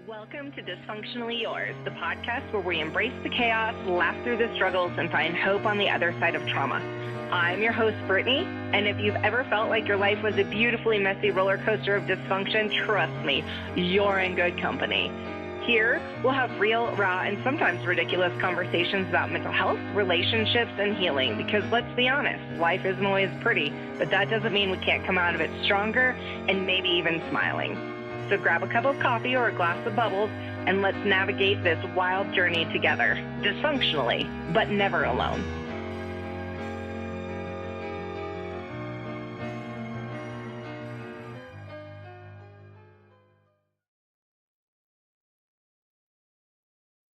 Welcome to Dysfunctionally Yours, the podcast where we embrace the chaos, laugh through the struggles, and find hope on the other side of trauma. I'm your host, Brittany, and if you've ever felt like your life was a beautifully messy roller coaster of dysfunction, trust me, you're in good company. Here, we'll have real, raw, and sometimes ridiculous conversations about mental health, relationships, and healing, because let's be honest, life isn't always pretty, but that doesn't mean we can't come out of it stronger and maybe even smiling. So grab a cup of coffee or a glass of bubbles, and let's navigate this wild journey together, dysfunctionally, but never alone.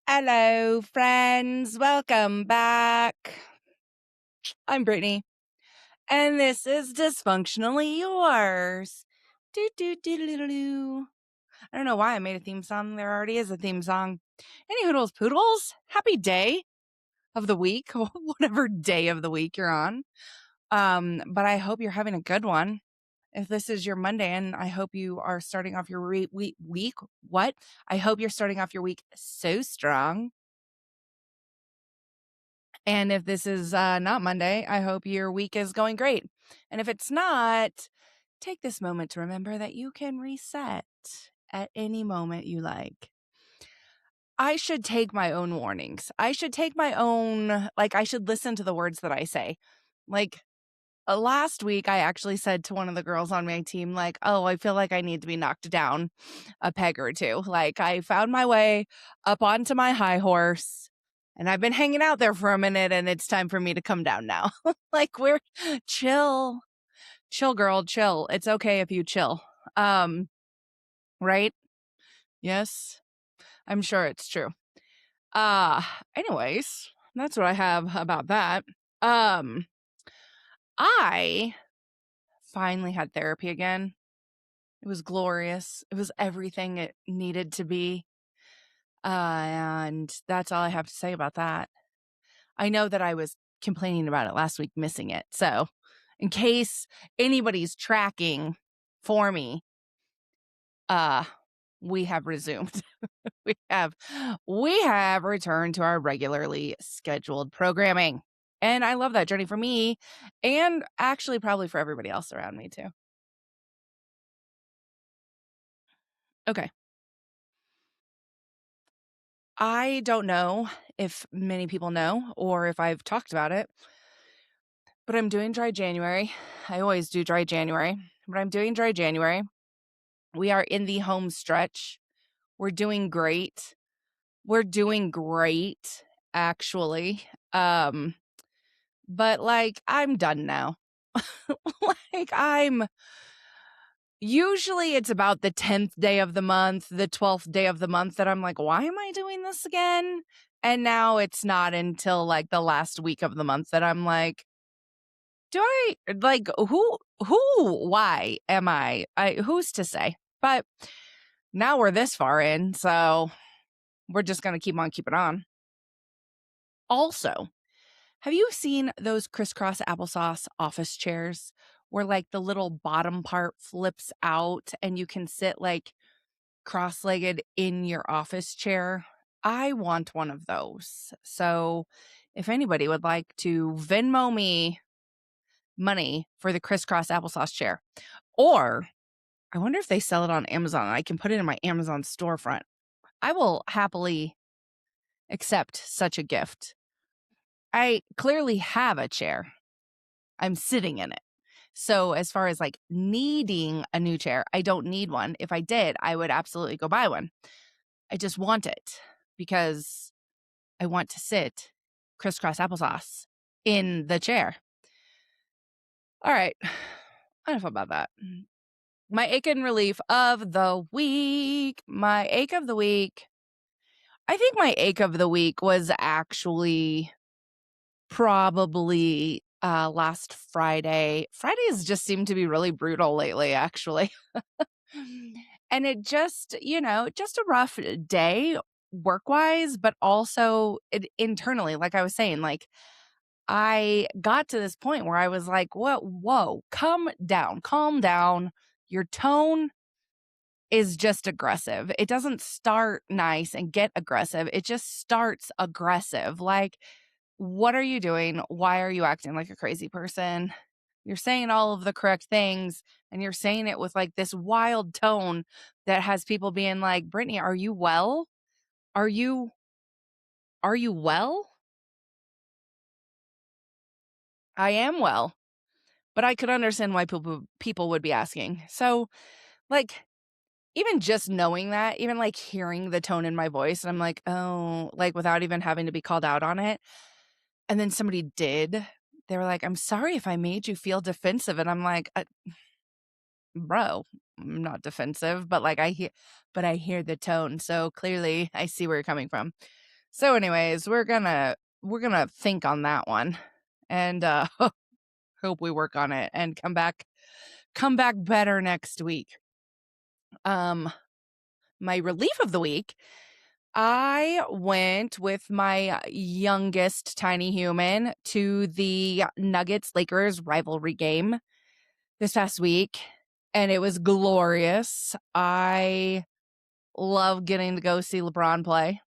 Hello, friends. Welcome back. I'm Brittany, and this is Dysfunctionally Yours. Do. I don't know why I made a theme song. There already is a theme song. Any hoodles poodles, happy day of the week, whatever day of the week you're on. But I hope you're having a good one. If this is your Monday, and I hope you are starting off your week. What? I hope you're starting off your week so strong. And if this is not Monday, I hope your week is going great. And if it's not, take this moment to remember that you can reset at any moment you like. I should take my own warnings. I should take my own, I should listen to the words that I say. Last week, I actually said to one of the girls on my team, oh, I feel like I need to be knocked down a peg or two. I found my way up onto my high horse. And I've been hanging out there for a minute, and it's time for me to come down now. We're chill, girl, chill. It's okay if you chill. Right? Yes, I'm sure it's true. Anyways, that's what I have about that. I finally had therapy again. It was glorious. It was everything it needed to be. And that's all I have to say about that. I know that I was complaining about it last week, missing it. So in case anybody's tracking for me, we have resumed. we have returned to our regularly scheduled programming. And I love that journey for me, and actually probably for everybody else around me too. Okay. I don't know if many people know or if I've talked about it, but I'm doing dry January. I always do dry January, but I'm doing dry January. We are in the home stretch. We're doing great. Actually. But I'm done now. Usually it's about the 10th day of the month, the 12th day of the month that I'm like, why am I doing this again? And now it's not until the last week of the month that I'm like, why am I who's to say? But now we're this far in, so we're just going to keep on keeping on. Also, have you seen those crisscross applesauce office chairs where the little bottom part flips out and you can sit cross-legged in your office chair? I want one of those. So if anybody would like to Venmo me money for the crisscross applesauce chair, or I wonder if they sell it on Amazon. I can put it in my Amazon storefront. I will happily accept such a gift. I clearly have a chair. I'm sitting in it. So as far as needing a new chair, I don't need one. If I did, I would absolutely go buy one. I just want it because I want to sit crisscross applesauce in the chair. All right. Enough about that. My ache and relief of the week. I think my ache of the week was actually probably last Friday. Fridays just seem to be really brutal lately, actually. And it just a rough day work-wise, but also internally, like I was saying, I got to this point where I was like, whoa, calm down. Your tone is just aggressive. It doesn't start nice and get aggressive. It just starts aggressive. Like, what are you doing? Why are you acting like a crazy person? You're saying all of the correct things and you're saying it with like this wild tone that has people being like, Brittany, are you well? Are you well? I am well. But I could understand why people would be asking. So, like, even just knowing that, even like hearing the tone in my voice, and I'm like, oh, like without even having to be called out on it. And then somebody did. They were like, I'm sorry if I made you feel defensive. And I'm like, bro, I'm not defensive, but like I hear the tone. So clearly I see where you're coming from. So anyways, we're gonna think on that one and hope we work on it and come back better next week. My relief of the week, I went with my youngest tiny human to the Nuggets Lakers rivalry game this past week, and it was glorious. I love getting to go see LeBron play.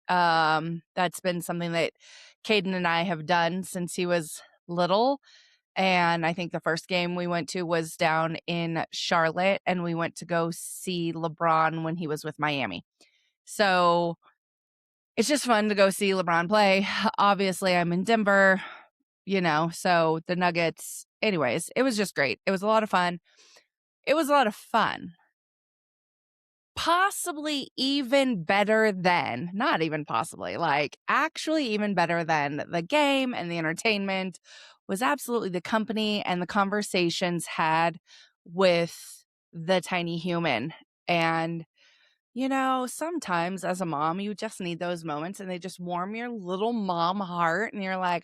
That's been something that Caden and I have done since he was little. And I think the first game we went to was down in Charlotte, and we went to go see LeBron when he was with Miami. So it's just fun to go see LeBron play. Obviously, I'm in Denver, so the Nuggets. Anyways, it was just great. It was a lot of fun. Possibly even better than, not even possibly, like actually even better than the game and the entertainment was absolutely the company and the conversations had with the tiny human. And, sometimes as a mom, you just need those moments and they just warm your little mom heart. And you're like,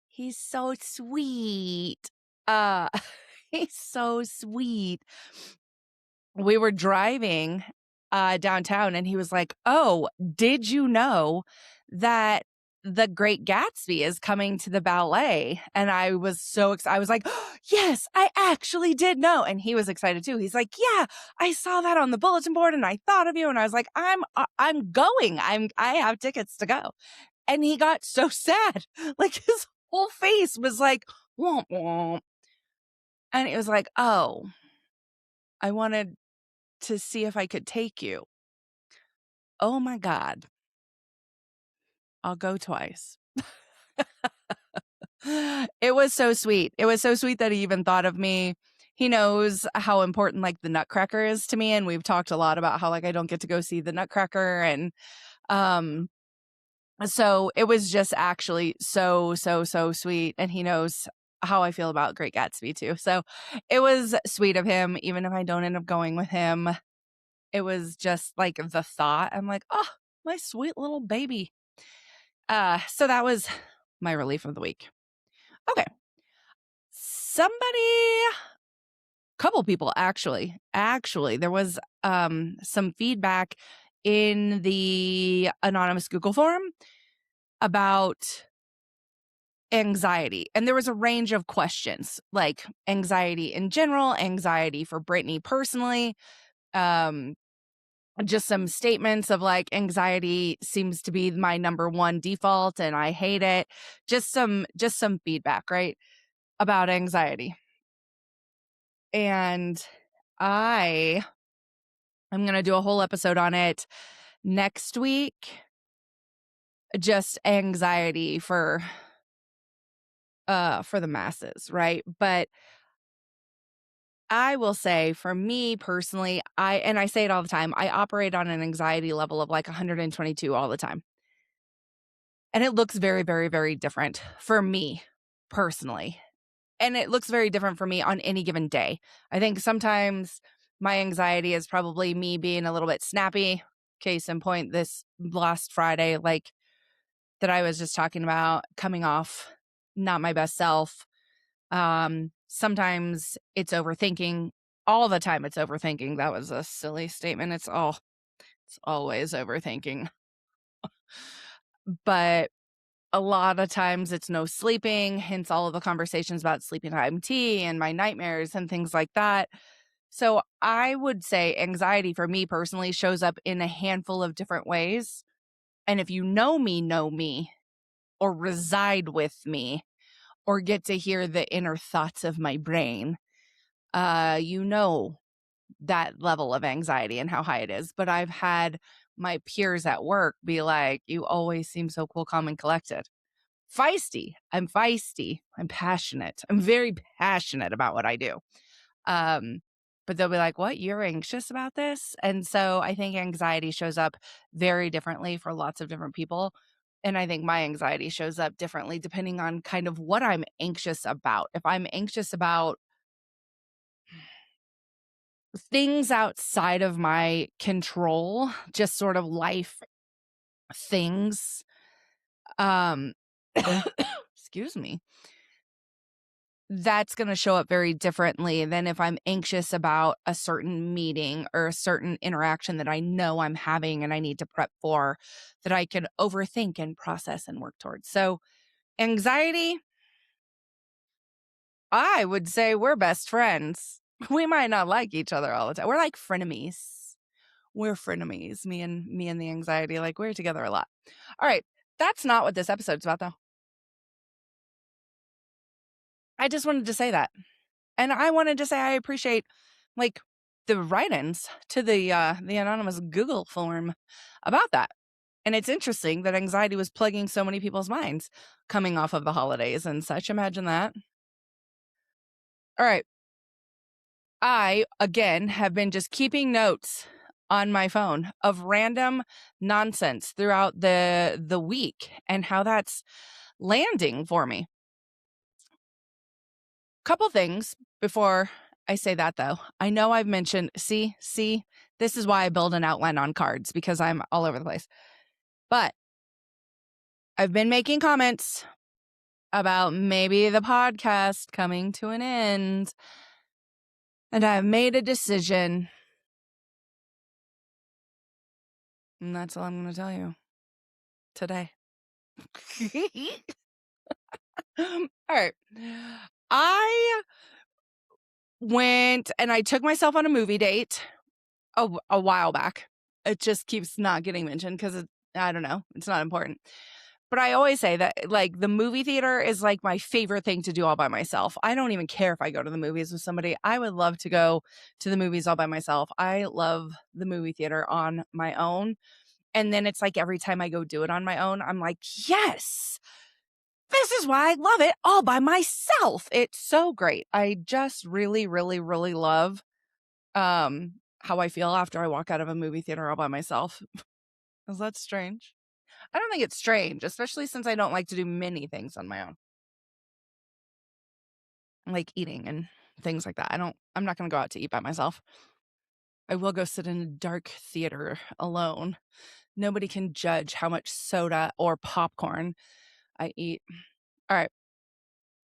he's so sweet. Uh, he's so sweet. We were driving downtown and he was like, oh, did you know that The Great Gatsby is coming to the ballet? And I was so excited. I was like, oh, yes, I actually did know. And he was excited too. He's like, yeah, I saw that on the bulletin board and I thought of you. And I was like, I'm going. I have tickets to go. And he got so sad. Like his whole face was like, womp womp. And it was like, oh, I wanted to see if I could take you. Oh my God. I'll go twice. It was so sweet. It was so sweet that he even thought of me. He knows how important like the Nutcracker is to me. And we've talked a lot about how like I don't get to go see the Nutcracker. And so it was just actually so, so, so sweet. And he knows how I feel about Great Gatsby too. So it was sweet of him, even if I don't end up going with him. It was just like the thought. I'm like, oh, my sweet little baby. So that was my relief of the week. Okay. Couple people actually, there was some feedback in the anonymous Google forum about anxiety. And there was a range of questions, like anxiety in general, anxiety for Brittany personally, just some statements of like anxiety seems to be my number one default and I hate it. Just some feedback, right? About anxiety. And I'm going to do a whole episode on it next week. Just anxiety for the masses, right? But I will say for me personally, I say it all the time, I operate on an anxiety level of like 122 all the time. And it looks very, very, very different for me personally. And it looks very different for me on any given day. I think sometimes my anxiety is probably me being a little bit snappy. Case in point, this last Friday, like that I was just talking about, coming off not my best self. Sometimes it's overthinking. All the time it's overthinking. That was a silly statement. It's always overthinking. But A lot of times it's no sleeping, hence all of the conversations about sleeping time tea and my nightmares and things like that. So I would say anxiety for me personally shows up in a handful of different ways. And if you know me, or reside with me, or get to hear the inner thoughts of my brain, you know that level of anxiety and how high it is. But I've had my peers at work be like, you always seem so cool, calm, and collected. Feisty. I'm feisty. I'm passionate. I'm very passionate about what I do. But they'll be like, what? You're anxious about this? And so I think anxiety shows up very differently for lots of different people. And I think my anxiety shows up differently depending on kind of what I'm anxious about. If I'm anxious about things outside of my control, just sort of life things, um, excuse me, that's going to show up very differently than if I'm anxious about a certain meeting or a certain interaction that I know I'm having and I need to prep for, that I can overthink and process and work towards. So anxiety, I would say we're best friends. We might not like each other all the time. We're like frenemies. We're frenemies, me and the anxiety. Like, we're together a lot. All right. That's not what this episode's about, though. I just wanted to say that. And I wanted to say I appreciate, like, the write-ins to the anonymous Google form about that. And it's interesting that anxiety was plaguing so many people's minds coming off of the holidays and such. Imagine that. All right. I, again, have been just keeping notes on my phone of random nonsense throughout the week and how that's landing for me. Couple things before I say that, though. I know I've mentioned, see, this is why I build an outline on cards, because I'm all over the place. But I've been making comments about maybe the podcast coming to an end. And I've made a decision. And that's all I'm going to tell you today. All right. I went and I took myself on a movie date a while back. It just keeps not getting mentioned because I don't know. It's not important. But I always say that, like, the movie theater is like my favorite thing to do all by myself. I don't even care if I go to the movies with somebody. I would love to go to the movies all by myself. I love the movie theater on my own. And then it's like every time I go do it on my own, I'm like, yes, this is why I love it all by myself. It's so great. I just really, really, really love how I feel after I walk out of a movie theater all by myself. Is that strange? I don't think it's strange, especially since I don't like to do many things on my own. Like eating and things like that. I'm not going to go out to eat by myself. I will go sit in a dark theater alone. Nobody can judge how much soda or popcorn I eat. All right.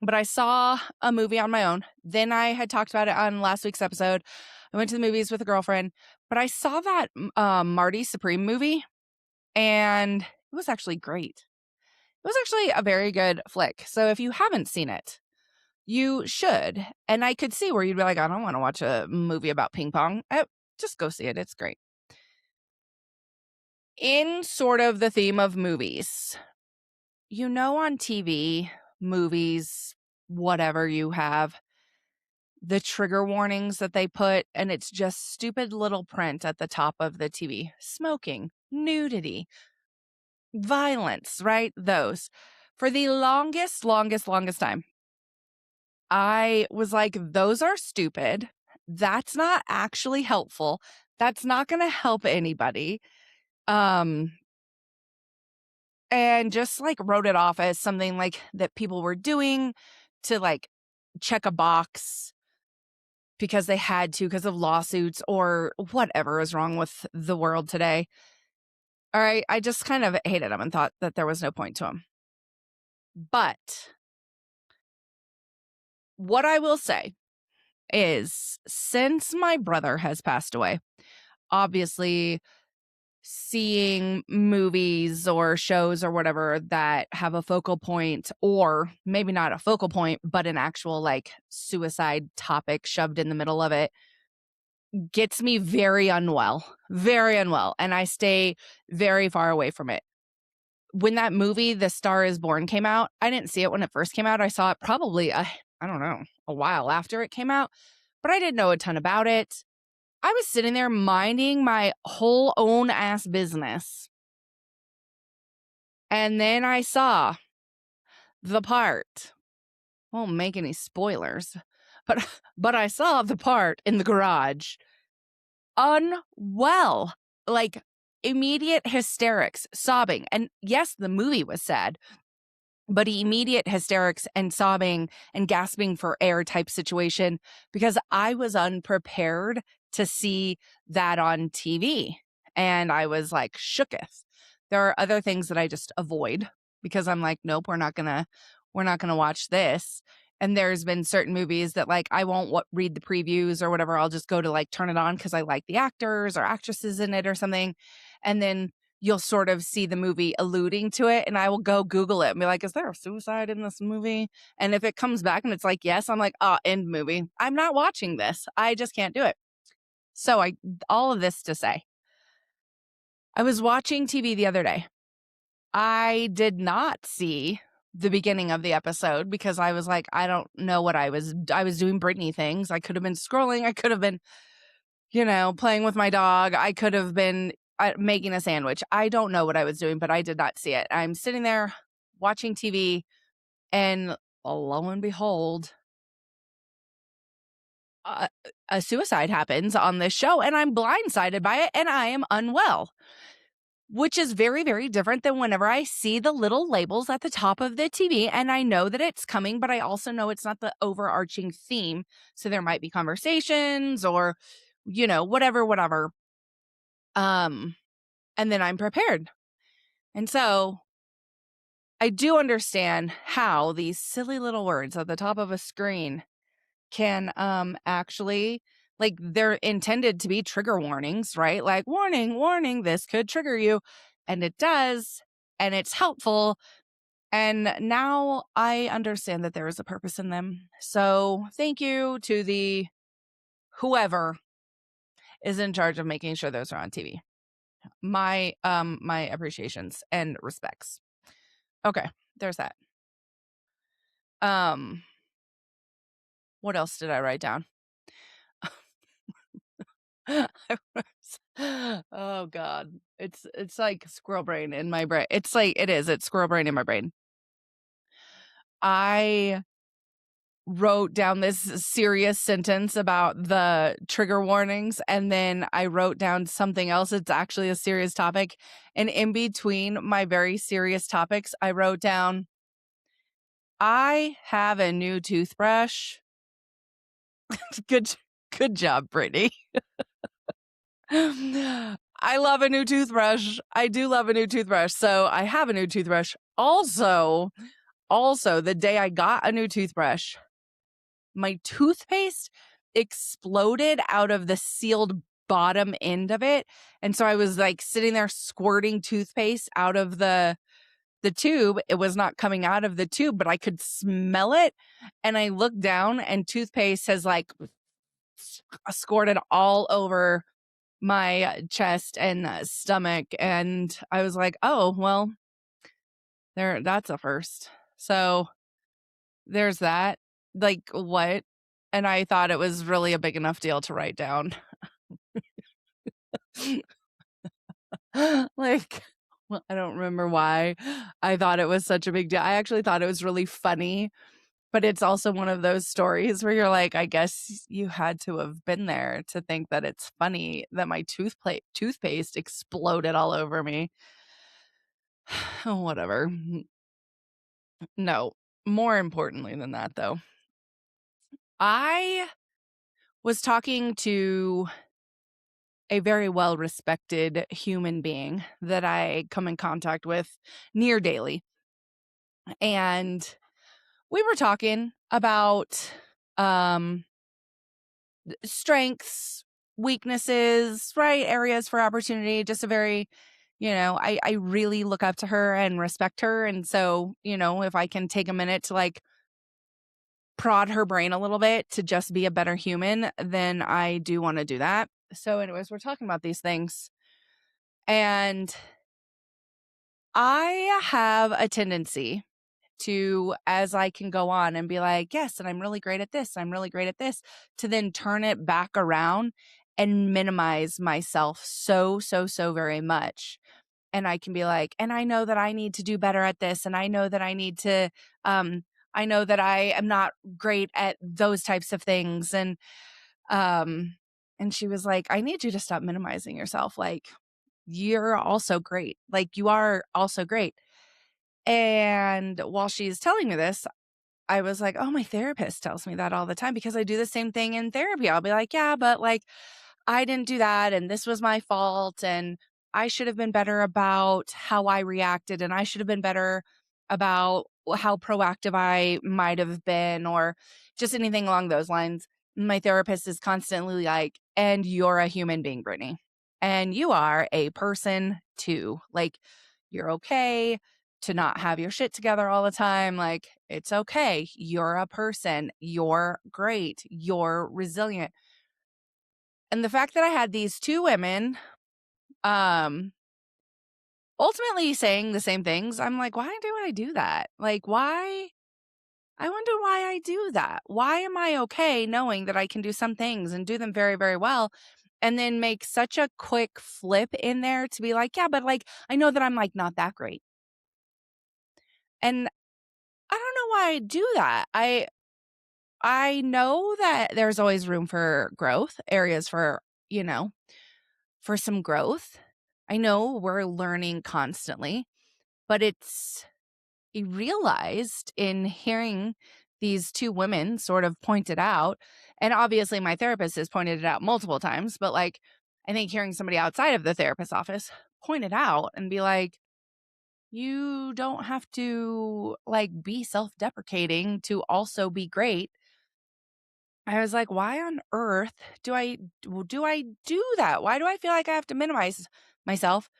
But I saw a movie on my own. Then I had talked about it on last week's episode. I went to the movies with a girlfriend, but I saw that Marty Supreme movie, and it was actually great. It was actually a very good flick. So if you haven't seen it, you should. And I could see where you'd be like, I don't want to watch a movie about ping pong. Just go see it. It's great. In sort of the theme of movies, you know, on TV, movies, whatever you have, the trigger warnings that they put, and it's just stupid little print at the top of the TV. Smoking, nudity, violence, right? Those. For the longest time, I was like, those are stupid. That's not actually helpful. That's not going to help anybody. And just like wrote it off as something like that people were doing to like check a box because they had to, because of lawsuits or whatever is wrong with the world today. All right. I just kind of hated them and thought that there was no point to them. But what I will say is, since my brother has passed away, obviously seeing movies or shows or whatever that have a focal point, or maybe not a focal point, but an actual like suicide topic shoved in the middle of it, gets me very unwell. And I stay very far away from it. When that movie, The Star is Born, came out, I didn't see it when it first came out. I saw it probably, I don't know, a while after it came out, but I didn't know a ton about it. I was sitting there minding my whole own ass business. And then I saw the part. Won't make any spoilers, but I saw the part in the garage. Unwell. Like immediate hysterics, sobbing. And yes, the movie was sad, but immediate hysterics and sobbing and gasping for air type situation because I was unprepared to see that on TV. And I was like shooketh. There are other things that I just avoid because I'm like, nope, we're not gonna watch this. And there's been certain movies that like I won't read the previews or whatever. I'll just go to like turn it on because I like the actors or actresses in it or something. And then you'll sort of see the movie alluding to it, and I will go Google it and be like, is there a suicide in this movie? And if it comes back and it's like, yes, I'm like, end movie. I'm not watching this. I just can't do it. So all of this to say, I was watching TV the other day. I did not see the beginning of the episode because I was like, I don't know what I was doing Brittany things. I could have been scrolling. I could have been, playing with my dog. I could have been making a sandwich. I don't know what I was doing, but I did not see it. I'm sitting there watching TV, and lo and behold, a suicide happens on this show, and I'm blindsided by it, and I am unwell, which is very, very different than whenever I see the little labels at the top of the TV, and I know that it's coming, but I also know it's not the overarching theme, so there might be conversations or, whatever. And then I'm prepared. And so I do understand how these silly little words at the top of a screen can actually, like, they're intended to be trigger warnings, right? Like, warning, this could trigger you. And it does. And it's helpful. And now I understand that there is a purpose in them. So thank you to the whoever is in charge of making sure those are on TV. My appreciations and respects. Okay, there's that. What else did I write down? Oh God. It's like squirrel brain in my brain. It's squirrel brain in my brain. I wrote down this serious sentence about the trigger warnings, and then I wrote down something else. It's actually a serious topic. And in between my very serious topics, I wrote down, I have a new toothbrush. Good job, Brittany. I love a new toothbrush. I do love a new toothbrush. So I have a new toothbrush. Also, the day I got a new toothbrush, my toothpaste exploded out of the sealed bottom end of it. And so I was like sitting there squirting toothpaste out of the tube. It was not coming out of the tube, but I could smell it. And I looked down, and toothpaste has like squirted all over my chest and stomach. And I was like, oh, well, that's a first. So there's that. Like, what? And I thought it was really a big enough deal to write down. Like, well, I don't remember why I thought it was such a big deal. I actually thought it was really funny, but it's also one of those stories where you're like, I guess you had to have been there to think that it's funny that my toothpaste exploded all over me. Whatever. No, more importantly than that, though, I was talking to a very well-respected human being that I come in contact with near daily. And we were talking about strengths, weaknesses, right? Areas for opportunity, just a very, I really look up to her and respect her. And so, if I can take a minute to like prod her brain a little bit to just be a better human, then I do want to do that. So anyways, we're talking about these things. And I have a tendency to, as I can go on and be like, yes, and I'm really great at this, I'm really great at this, to then turn it back around and minimize myself so, so, so very much. And I can be like, and I know that I need to do better at this. And I know that I need to, I know that I am not great at those types of things. Um, and she was like, I need you to stop minimizing yourself. Like, you're also great. Like, you are also great. And while she's telling me this, I was like, oh, my therapist tells me that all the time because I do the same thing in therapy. I'll be like, yeah, but like, I didn't do that. And this was my fault. And I should have been better about how I reacted. And I should have been better about how proactive I might have been, or just anything along those lines. My therapist is constantly like, and you're a human being, Brittany. And you are a person too. Like, you're okay to not have your shit together all the time. Like, it's okay. You're a person. You're great. You're resilient. And the fact that I had these two women ultimately saying the same things, I'm like, why do I do that? Like, why? I wonder why I do that. Why am I okay knowing that I can do some things and do them very, very well, and then make such a quick flip in there to be like, yeah, but like, I know that I'm like not that great. And I don't know why I do that. I know that there's always room for growth, areas for, for some growth. I know we're learning constantly, but it's realized in hearing these two women sort of point it out. And obviously, my therapist has pointed it out multiple times, but like, I think hearing somebody outside of the therapist's office point it out and be like, you don't have to like be self-deprecating to also be great. I was like, why on earth do I do that? Why do I feel like I have to minimize myself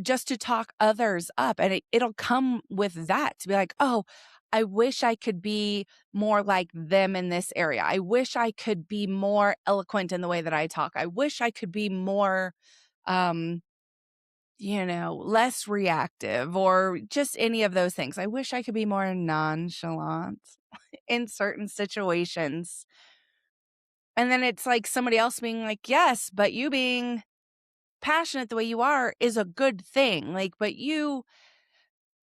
just to talk others up? And it'll come with that to be like, oh, I wish I could be more like them in this area. I wish I could be more eloquent in the way that I talk. I wish I could be more, less reactive, or just any of those things. I wish I could be more nonchalant in certain situations. And then it's like somebody else being like, yes, but you being passionate the way you are is a good thing. Like, but you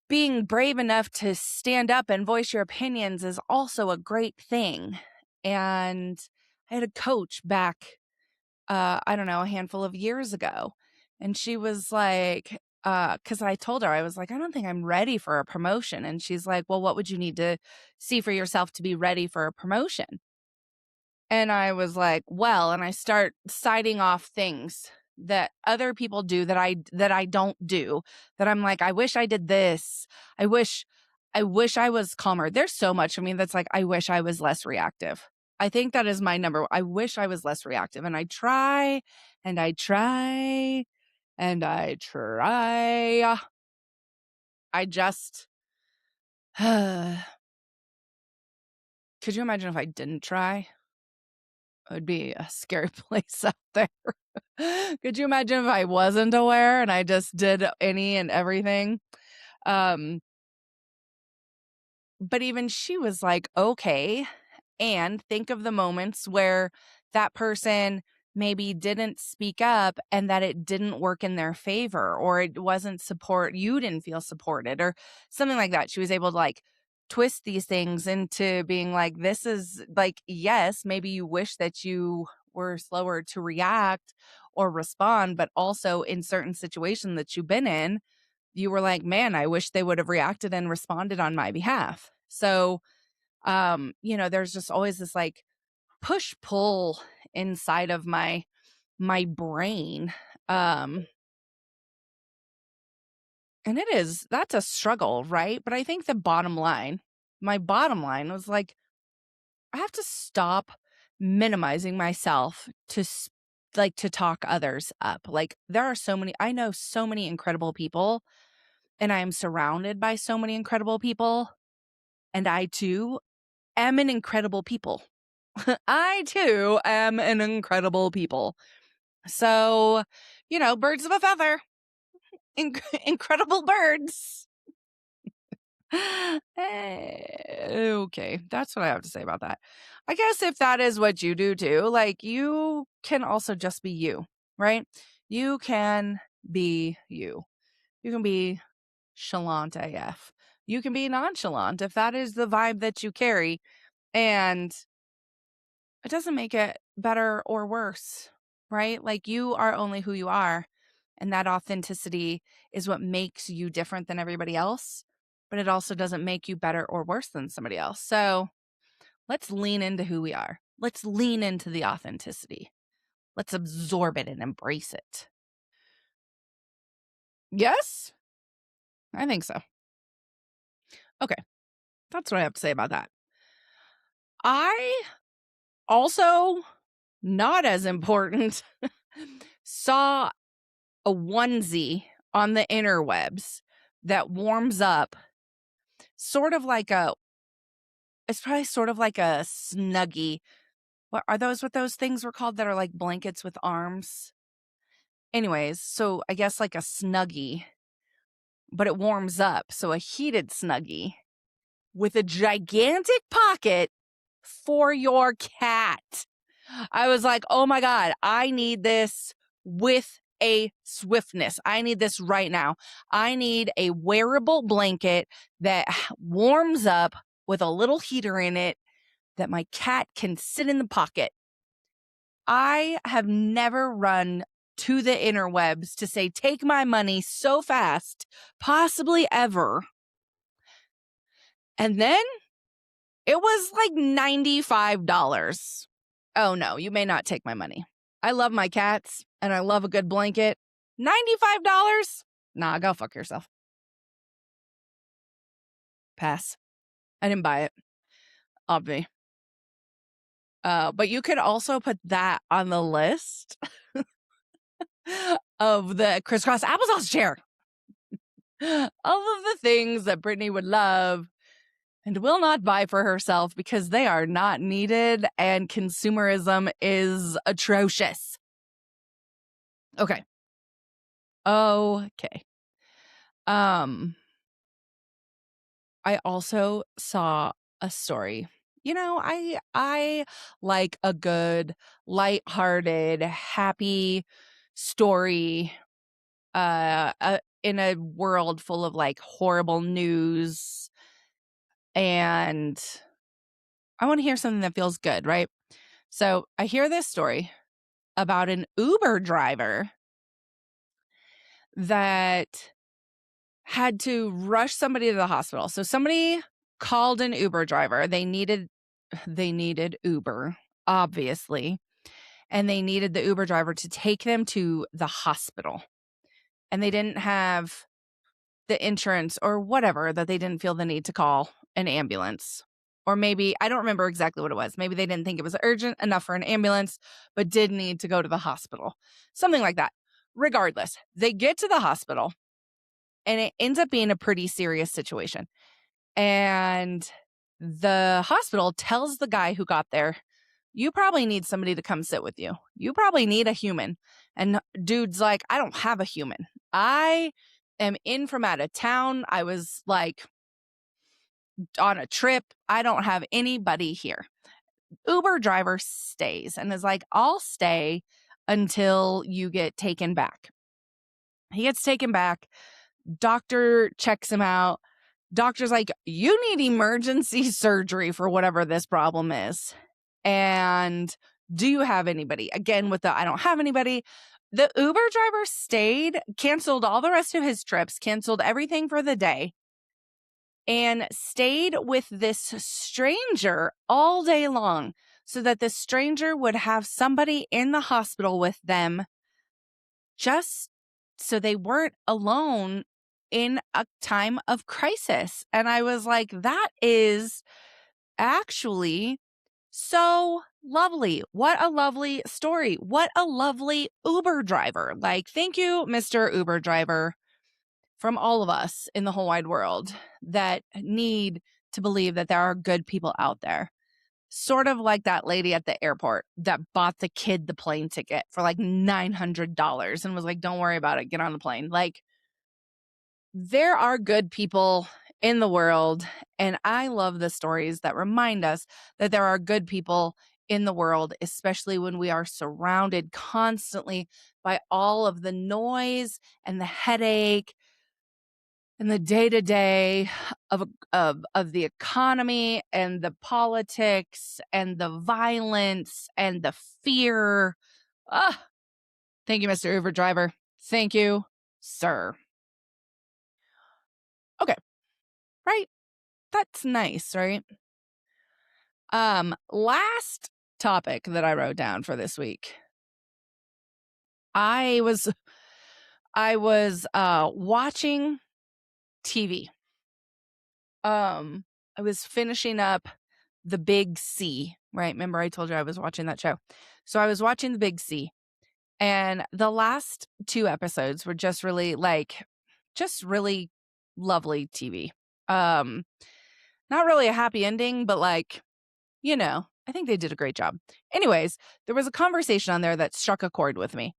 being brave enough to stand up and voice your opinions is also a great thing. And I had a coach back, I don't know, a handful of years ago. And she was like, because I told her, I was like, I don't think I'm ready for a promotion. And she's like, well, what would you need to see for yourself to be ready for a promotion? And I was like, well, and I start citing off things that other people do that I don't do, that I'm like, I wish I did this. I wish I was calmer. There's so much of me that's like, I wish I was less reactive. I think that is my number. I wish I was less reactive. And I try and I try and I try. I just could you imagine if I didn't try? It would be a scary place out there. Could you imagine if I wasn't aware and I just did any and everything? Um, but even she was like, okay. And think of the moments where that person maybe didn't speak up and that it didn't work in their favor, or it wasn't you didn't feel supported, or something like that. She was able to like twist these things into being like, this is like, yes, maybe you wish that you were slower to react or respond, but also in certain situations that you've been in, you were like, man, I wish they would have reacted and responded on my behalf. So there's just always this like push pull inside of my brain. And that's a struggle, right? But I think my bottom line was like, I have to stop minimizing myself like to talk others up. Like I know so many incredible people, and I am surrounded by so many incredible people, and I too am an incredible people. I too am an incredible people. So, birds of a feather. Incredible birds. Okay, that's what I have to say about that. I guess if that is what you do too, like you can also just be you, right? You can be you. You can be chalant AF. You can be nonchalant if that is the vibe that you carry. And it doesn't make it better or worse, right? Like you are only who you are. And that authenticity is what makes you different than everybody else. But it also doesn't make you better or worse than somebody else. So let's lean into who we are. Let's lean into the authenticity. Let's absorb it and embrace it. Yes? I think so. Okay. That's what I have to say about that. I also, not as important, saw a onesie on the interwebs that warms up it's probably sort of like a Snuggie. What are those, what those things were called that are like blankets with arms? Anyways, so I guess like a Snuggie, but it warms up. So a heated Snuggie with a gigantic pocket for your cat. I was like, oh my God, I need this with a swiftness. I need this right now. I need a wearable blanket that warms up with a little heater in it that my cat can sit in the pocket. I have never run to the interwebs to say, take my money so fast, possibly ever. And then it was like $95. Oh no, you may not take my money. I love my cats and I love a good blanket. $95? Nah, go fuck yourself. Pass. I didn't buy it. Obvi. But you could also put that on the list of the crisscross applesauce chair. All of the things that Brittany would love and will not buy for herself because they are not needed and consumerism is atrocious. Okay. I also saw a story. I like a good, lighthearted, happy story in a world full of like horrible news. And I want to hear something that feels good, right? So I hear this story about an Uber driver that had to rush somebody to the hospital. So somebody called an Uber driver. They needed Uber, obviously, and they needed the Uber driver to take them to the hospital. And they didn't have the insurance or whatever, that they didn't feel the need to call an ambulance. Or maybe, I don't remember exactly what it was. Maybe they didn't think it was urgent enough for an ambulance, but did need to go to the hospital. Something like that. Regardless, they get to the hospital and it ends up being a pretty serious situation. And the hospital tells the guy who got there, you probably need somebody to come sit with you. You probably need a human. And dude's like, I don't have a human. I am in from out of town. I was like on a trip. I don't have anybody here. Uber driver stays and is like, I'll stay until you get taken back. He gets taken back. Doctor checks him out. Doctor's like, you need emergency surgery for whatever this problem is. And do you have anybody? Again, with the I don't have anybody. The Uber driver stayed, canceled all the rest of his trips, canceled everything for the day, and stayed with this stranger all day long so that the stranger would have somebody in the hospital with them, just so they weren't alone in a time of crisis. And I was like, that is actually So lovely. What a lovely story. What a lovely Uber driver. Like, thank you, Mr. Uber driver, from all of us in the whole wide world that need to believe that there are good people out there. Sort of like that lady at the airport that bought the kid the plane ticket for like $900 and was like, don't worry about it. Get on the plane. Like, there are good people in the world. And I love the stories that remind us that there are good people in the world, especially when we are surrounded constantly by all of the noise and the headache and the day-to-day of the economy and the politics and the violence and the fear. Ah, thank you, Mr. Uber driver. Thank you, sir. Okay, right? That's nice, right? Last topic that I wrote down for this week. I was watching TV. I was finishing up The Big C, right? Remember I told you I was watching that show. So I was watching The Big C, and the last 2 episodes were just really lovely TV. Not really a happy ending, but like, I think they did a great job. Anyways, there was a conversation on there that struck a chord with me.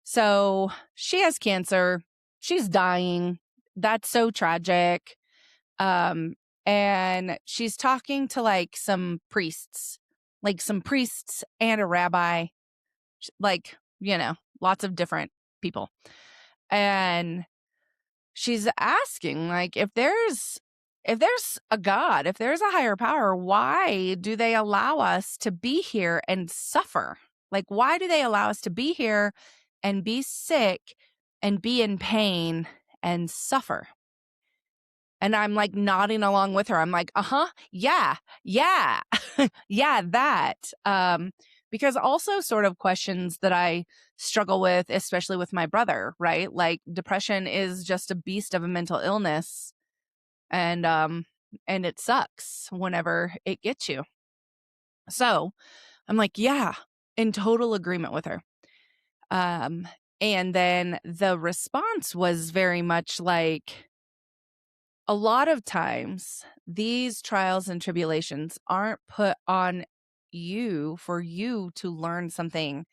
So she has cancer. She's dying. That's so tragic. And she's talking to like some priests and a rabbi, like, lots of different people. And she's asking, like, if there's a God, if there's a higher power, why do they allow us to be here and suffer? Like, why do they allow us to be here and be sick and be in pain and suffer? And I'm like nodding along with her. I'm like, yeah, yeah, yeah, that. Because also sort of questions that I struggle with, especially with my brother, right? Like, depression is just a beast of a mental illness. And it sucks whenever it gets you. So I'm like, yeah, in total agreement with her. And then the response was very much like, a lot of times these trials and tribulations aren't put on you for you to learn something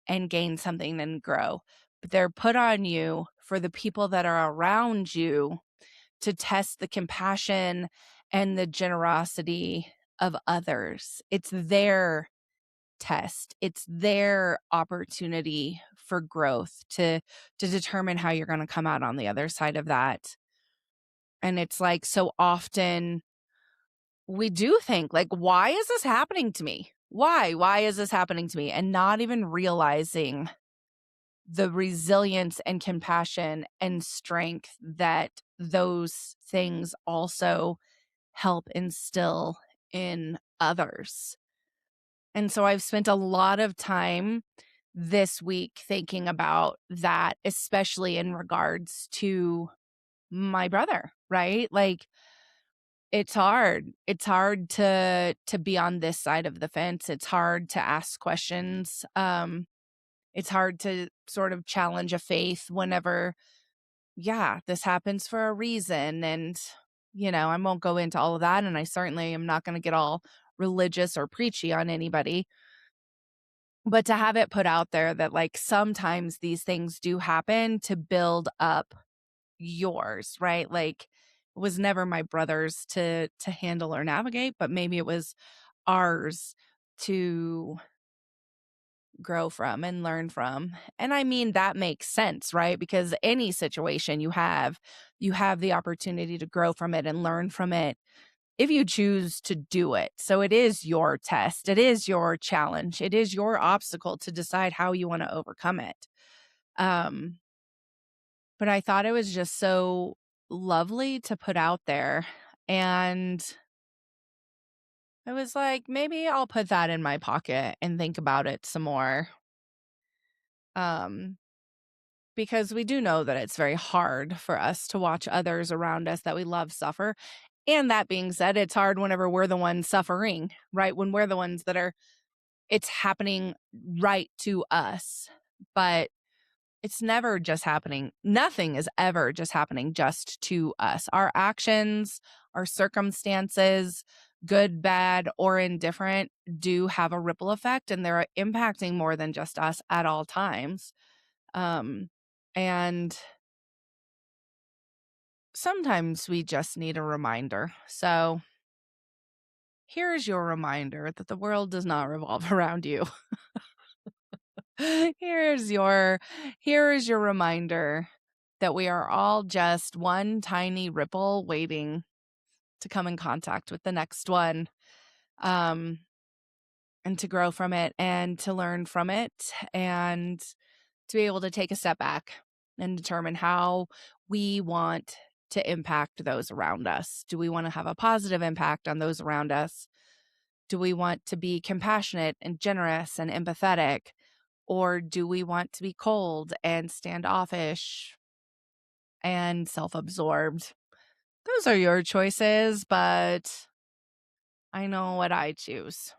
and gain something and grow, but they're put on you for the people that are around you to test the compassion and the generosity of others. It's their test. It's their opportunity for growth to determine how you're going to come out on the other side of that. And it's like, so often we do think like, why is this happening to me? Why is this happening to me? And not even realizing the resilience and compassion and strength that those things also help instill in others. And so I've spent a lot of time this week thinking about that, especially in regards to my brother, right? Like, it's hard. It's hard to be on this side of the fence. It's hard to ask questions. It's hard to sort of challenge a faith whenever, yeah, this happens for a reason. And, I won't go into all of that. And I certainly am not going to get all religious or preachy on anybody. But to have it put out there that, like, sometimes these things do happen to build up yours, right? Like, it was never my brother's to handle or navigate, but maybe it was ours to grow from and learn from. And I mean, that makes sense, right? Because any situation you have the opportunity to grow from it and learn from it if you choose to do it. So it is your test, it is your challenge, it is your obstacle to decide how you want to overcome it. But I thought it was just so lovely to put out there. And I was like, maybe I'll put that in my pocket and think about it some more. Because we do know that it's very hard for us to watch others around us that we love suffer. And that being said, it's hard whenever we're the ones suffering, right? When we're the ones that it's happening right to us. But it's never just happening. Nothing is ever just happening just to us. Our actions, our circumstances, good, bad, or indifferent, do have a ripple effect, and they're impacting more than just us at all times. And sometimes we just need a reminder. So here's your reminder that the world does not revolve around you. Here's your reminder that we are all just one tiny ripple waiting to come in contact with the next one, and to grow from it and to learn from it and to be able to take a step back and determine how we want to impact those around us. Do we want to have a positive impact on those around us? Do we want to be compassionate and generous and empathetic? Or do we want to be cold and standoffish and self-absorbed? Those are your choices, but I know what I choose.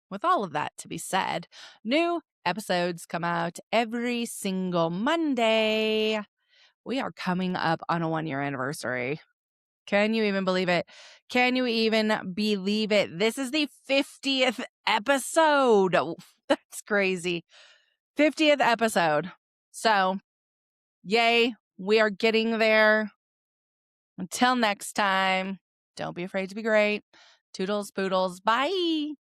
With all of that to be said, new episodes come out every single Monday. We are coming up on a 1-year anniversary. Can you even believe it? Can you even believe it? This is the 50th episode. That's crazy. 50th episode. So, yay, we are getting there. Until next time, don't be afraid to be great. Toodles, poodles, bye.